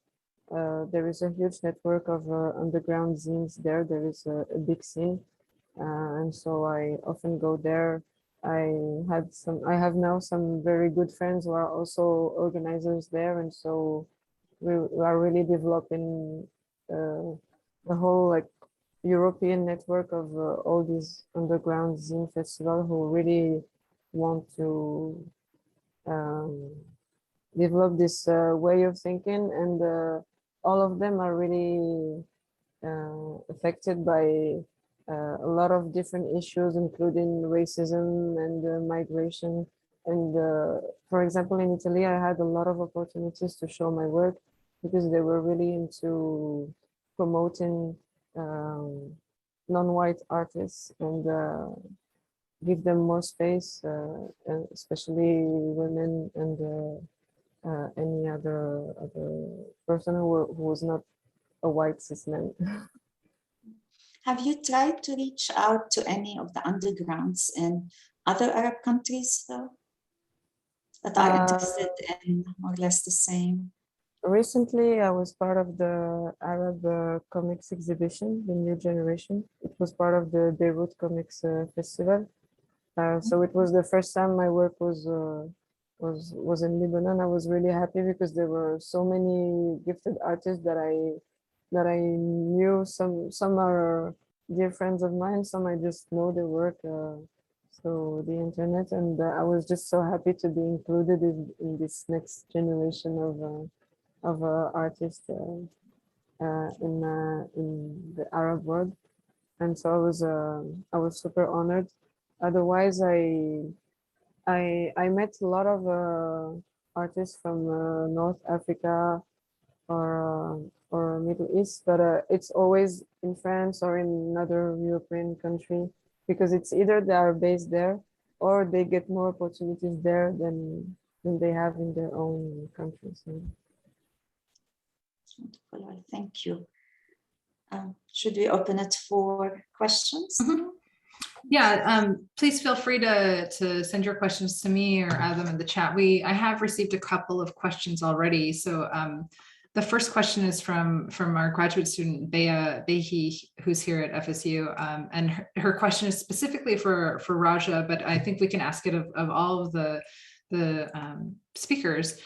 There is a huge network of underground zines there. There is a big scene, and so I often go there. I have now some very good friends who are also organizers there, and so we are really developing the whole like European network of all these underground zine festivals who really want to develop this way of thinking, and all of them are really affected by a lot of different issues, including racism and migration. And for example, in Italy, I had a lot of opportunities to show my work because they were really into promoting non-white artists and give them more space, especially women and any other person who was not a white cis man. Have you tried to reach out to any of the undergrounds in other Arab countries, though, that are interested in more or less the same? Recently, I was part of the Arab comics exhibition, the New Generation. It was part of the Beirut Comics Festival. So it was the first time my work was in Lebanon. I was really happy because there were so many gifted artists that I knew. Some are dear friends of mine. Some I just know their work through the internet, and I was just so happy to be included in this next generation of artists in the Arab world. And so I was super honored. Otherwise, I met a lot of artists from North Africa or Middle East, but it's always in France or in another European country, because it's either they are based there or they get more opportunities there than they have in their own countries. So. Wonderful. Thank you. Should we open it for questions? Mm-hmm. Yeah, please feel free to send your questions to me or add them in the chat. I have received a couple of questions already. So the first question is from our graduate student, Bea Behi, who's here at FSU. And her question is specifically for Raja, but I think we can ask it of all of the speakers.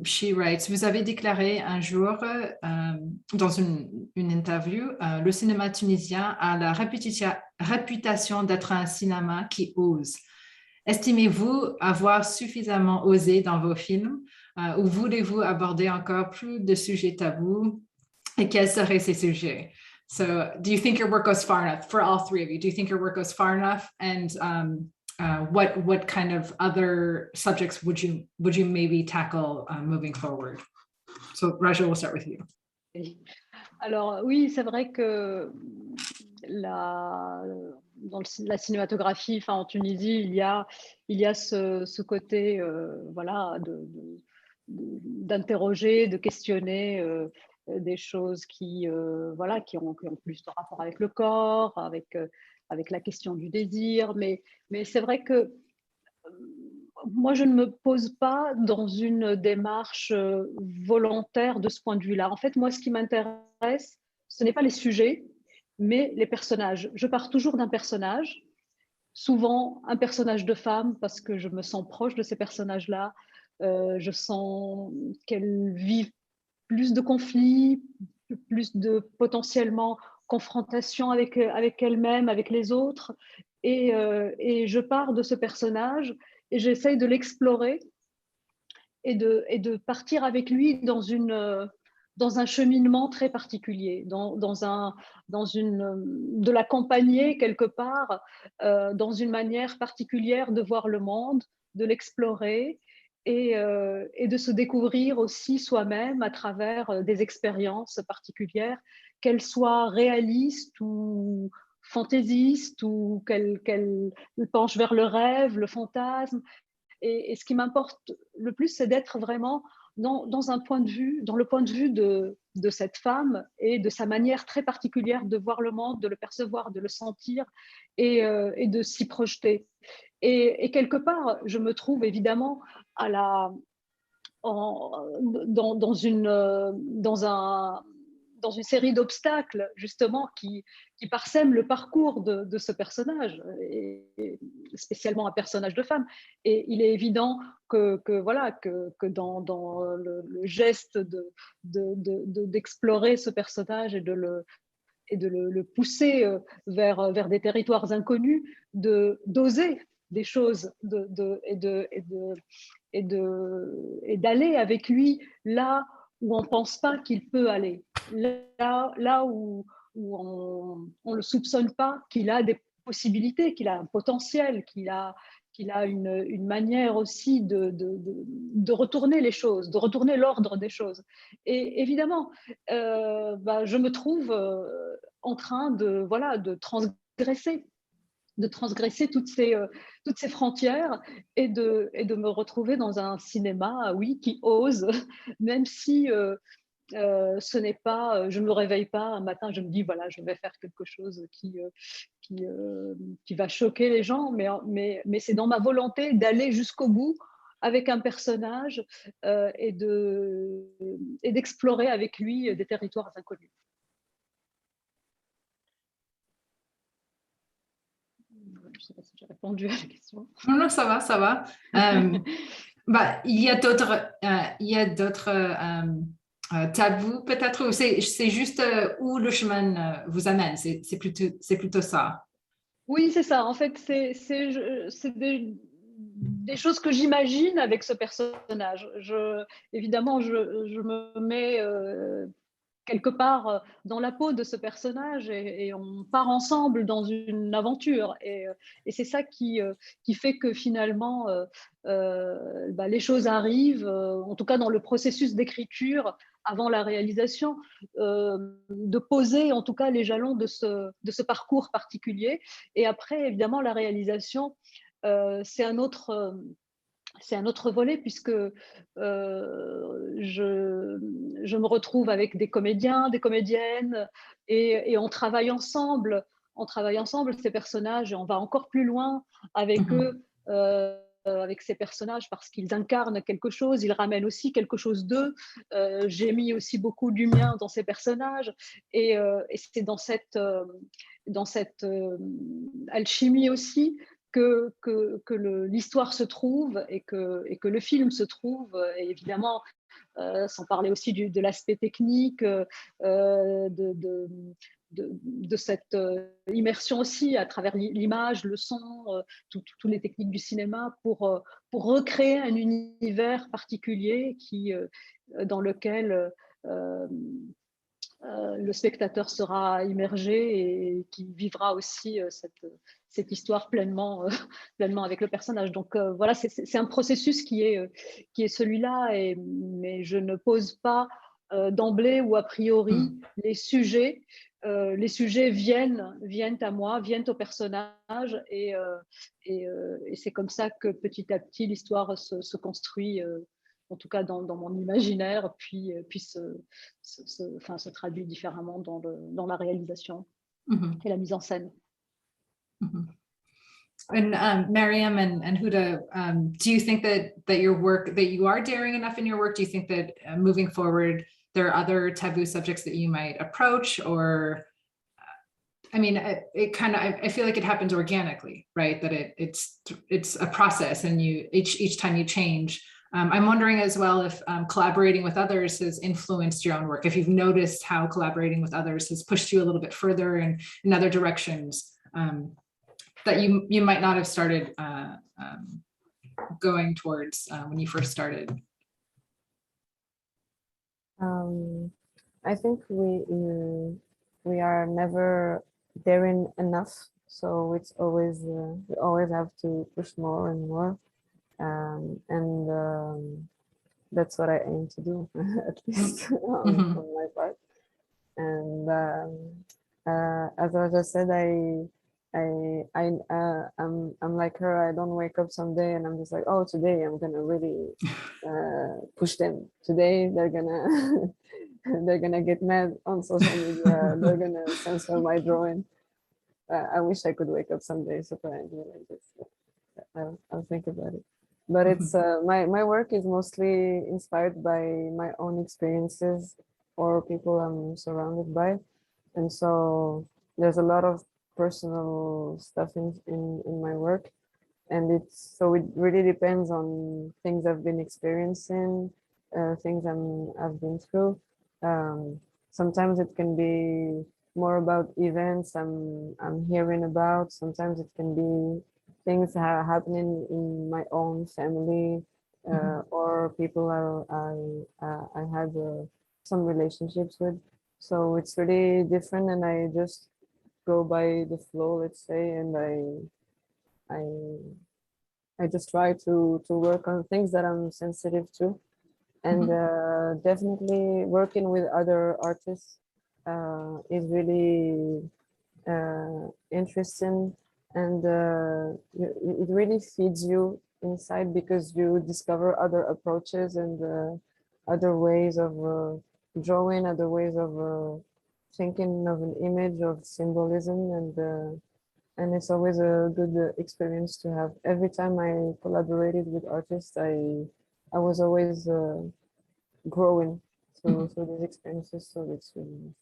She writes, vous avez déclaré un jour dans une interview, le cinéma tunisien a la réputation d'être un cinéma qui ose. Estimez-vous avoir suffisamment osé dans vos films ou voulez-vous aborder encore plus de sujets tabous et quels seraient ces sujets? So do you think your work goes far enough for all three of you? Do you think your work goes far enough? And what kind of other subjects would you maybe tackle moving forward? So Raja, we'll start with you. Alors oui, c'est vrai que dans la cinématographie, enfin en Tunisie, il y a ce côté voilà d'interroger, de questionner des choses qui voilà qui ont plus de rapport avec le corps, avec la question du désir, mais c'est vrai que moi, je ne me pose pas dans une démarche volontaire de ce point de vue-là. En fait, moi, ce qui m'intéresse, ce n'est pas les sujets, mais les personnages. Je pars toujours d'un personnage, souvent un personnage de femme, parce que je me sens proche de ces personnages-là. Je sens qu'elles vivent plus de conflits, plus de potentiellement confrontation avec elles-mêmes, avec les autres. Et je pars de ce personnage et j'essaye de l'explorer et de partir avec lui dans un cheminement très particulier, de l'accompagner quelque part dans une manière particulière de voir le monde, de l'explorer et de se découvrir aussi soi-même à travers des expériences particulières, qu'elles soient réalistes ou fantaisisiste ou qu'elle penche vers le rêve, le fantasme. Et ce qui m'importe le plus, c'est d'être vraiment dans le point de vue de cette femme et de sa manière très particulière de voir le monde, de le percevoir, de le sentir et de s'y projeter. Et quelque part, je me trouve évidemment dans une série d'obstacles justement qui parsèment le parcours de ce personnage, et spécialement un personnage de femme. Et il est évident que dans le geste d'explorer ce personnage et de le pousser vers des territoires inconnus, d'oser des choses et d'aller avec lui là où on ne pense pas qu'il peut aller, là où on ne le soupçonne pas qu'il a des possibilités, qu'il a un potentiel, qu'il a une manière aussi de retourner les choses, de retourner l'ordre des choses. Et évidemment, je me trouve en train de transgresser toutes ces frontières et de me retrouver dans un cinéma, oui, qui ose, même si ce n'est pas, je ne me réveille pas un matin, je me dis voilà, je vais faire quelque chose qui va choquer les gens, mais c'est dans ma volonté d'aller jusqu'au bout avec un personnage et d'explorer avec lui des territoires inconnus. Je ne sais pas si j'ai répondu à la question. Non, non, ça va, ça va. Bah, il y a d'autres tabous peut-être, ou c'est juste où le chemin vous amène, c'est plutôt ça. Oui, c'est ça. En fait, c'est des choses que j'imagine avec ce personnage. Évidemment, je me mets quelque part dans la peau de ce personnage et on part ensemble dans une aventure. Et c'est ça qui fait que finalement, les choses arrivent, en tout cas dans le processus d'écriture, avant la réalisation, de poser en tout cas les jalons de ce parcours particulier. Et après, évidemment, la réalisation, c'est un autre volet puisque je me retrouve avec des comédiens, des comédiennes et on travaille ensemble. On travaille ensemble ces personnages et on va encore plus loin avec eux, avec ces personnages parce qu'ils incarnent quelque chose, ils ramènent aussi quelque chose d'eux. J'ai mis aussi beaucoup du mien dans ces personnages et c'est dans cette alchimie aussi que l'histoire se trouve et que le film se trouve. Et évidemment, sans parler aussi de l'aspect technique, de cette immersion aussi à travers l'image, le son, toutes les techniques du cinéma pour recréer un univers particulier dans lequel le spectateur sera immergé et qui vivra aussi cette histoire pleinement avec le personnage. Donc voilà, c'est un processus qui est celui-là, mais je ne pose pas d'emblée ou a priori les sujets. Les sujets viennent à moi, viennent au personnage et c'est comme ça que petit à petit l'histoire se construit, en tout cas dans mon imaginaire, puis se traduit différemment dans la réalisation et la mise en scène. And Merieme and Houda, do you think that your work, that you are daring enough in your work? Do you think that moving forward, there are other taboo subjects that you might approach? Or, I mean, I feel like it happens organically, right? That it's a process, and each time you change. I'm wondering as well if collaborating with others has influenced your own work. If you've noticed how collaborating with others has pushed you a little bit further in other directions. That you might not have started going towards when you first started? I think we are never daring enough, so it's always we always have to push more and more, and that's what I aim to do, at least on my part. And as I just said, I'm like her. I don't wake up someday and I'm just like, oh, today I'm gonna really push them. Today they're gonna get mad on social media. They're gonna censor my drawing. I wish I could wake up someday surprised like this. I'll think about it. But it's my work is mostly inspired by my own experiences or people I'm surrounded by, and so there's a lot of personal stuff in my work, and it really depends on things I've been experiencing, things I've been through. Sometimes it can be more about events I'm hearing about. Sometimes it can be things happening in my own family, or people I had some relationships with. So it's really different, and I just go by the flow, let's say, and I just try to work on things that I'm sensitive to, and definitely working with other artists is really interesting, and it really feeds you inside because you discover other approaches and other ways of drawing, other ways of thinking of an image, of symbolism, and and it's always a good experience to have. Every time I collaborated with artists, I was always growing through these experiences, so it's really nice.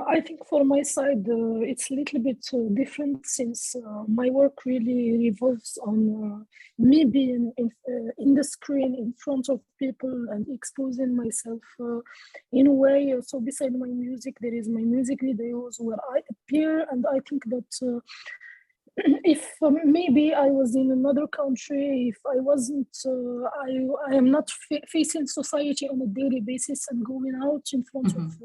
I think for my side, it's a little bit different since my work really revolves on me being in the screen in front of people and exposing myself in a way. So beside my music, there is my music videos where I appear, and I think that if maybe I was in another country, if I wasn't, I am not facing society on a daily basis and going out in front of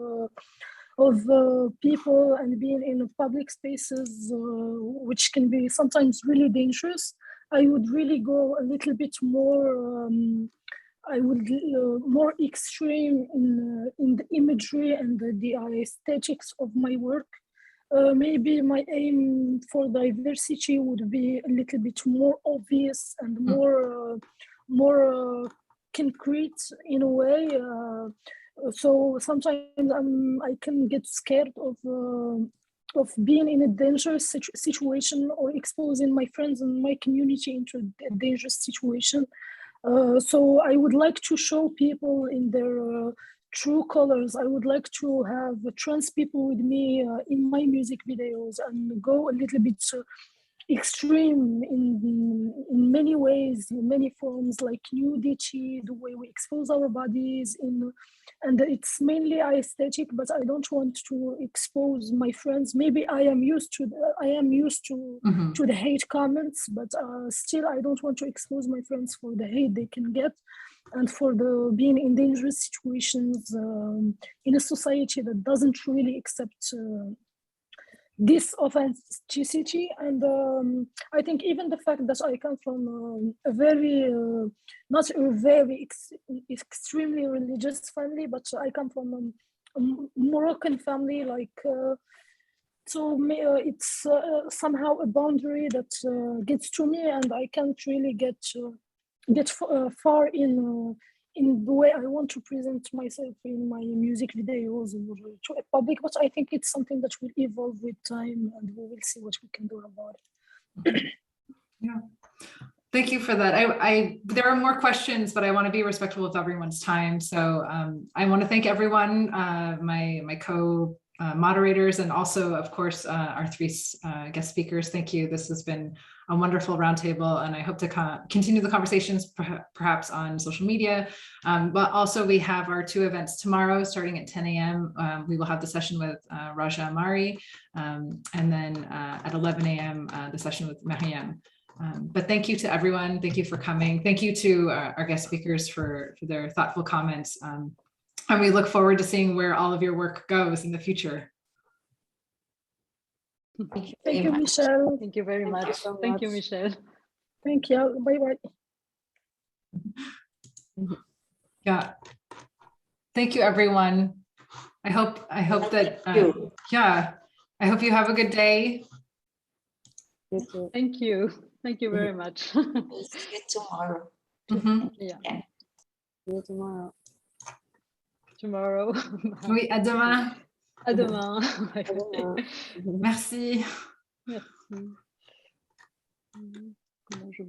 people and being in public spaces, which can be sometimes really dangerous, I would really go a little bit more, I would more extreme in the imagery and the aesthetics of my work. Maybe my aim for diversity would be a little bit more obvious and more concrete in a way. So sometimes I can get scared of being in a dangerous situation or exposing my friends and my community into a dangerous situation. So I would like to show people in their true colors. I would like to have trans people with me in my music videos and go a little bit extreme in many ways, in many forms, like nudity, the way we expose our bodies and it's mainly aesthetic, but I don't want to expose my friends. Maybe I am used to the hate comments, but still I don't want to expose my friends for the hate they can get and for the being in dangerous situations in a society that doesn't really accept this authenticity. And I think even the fact that I come from a very, not a very extremely religious family, but I come from a Moroccan family, like, so it's somehow a boundary that gets to me, and I can't really get far in the way I want to present myself in my music videos or to a public, but I think it's something that will evolve with time, and we will see what we can do about it. Yeah, thank you for that. There are more questions, but I want to be respectful of everyone's time. So I want to thank everyone, my co-moderators, and also, of course, our three guest speakers. Thank you. This has been a wonderful roundtable, and I hope to continue the conversations perhaps on social media. But also we have our two events tomorrow starting at 10 a.m. We will have the session with Raja Amari, and then at 11 a.m. The session with Merieme. But thank you to everyone. Thank you for coming. Thank you to our guest speakers for their thoughtful comments. And we look forward to seeing where all of your work goes in the future. Thank you, Michelle. Thank you very much. Thank you, Michelle. Thank you. Bye-bye. Yeah. Thank you, everyone. I hope that, yeah, I hope you have a good day. Thank you. Thank you very much. See you tomorrow. Yeah. See you tomorrow. Tomorrow. Oui, à demain. À demain. À demain. Merci. Merci. Comment je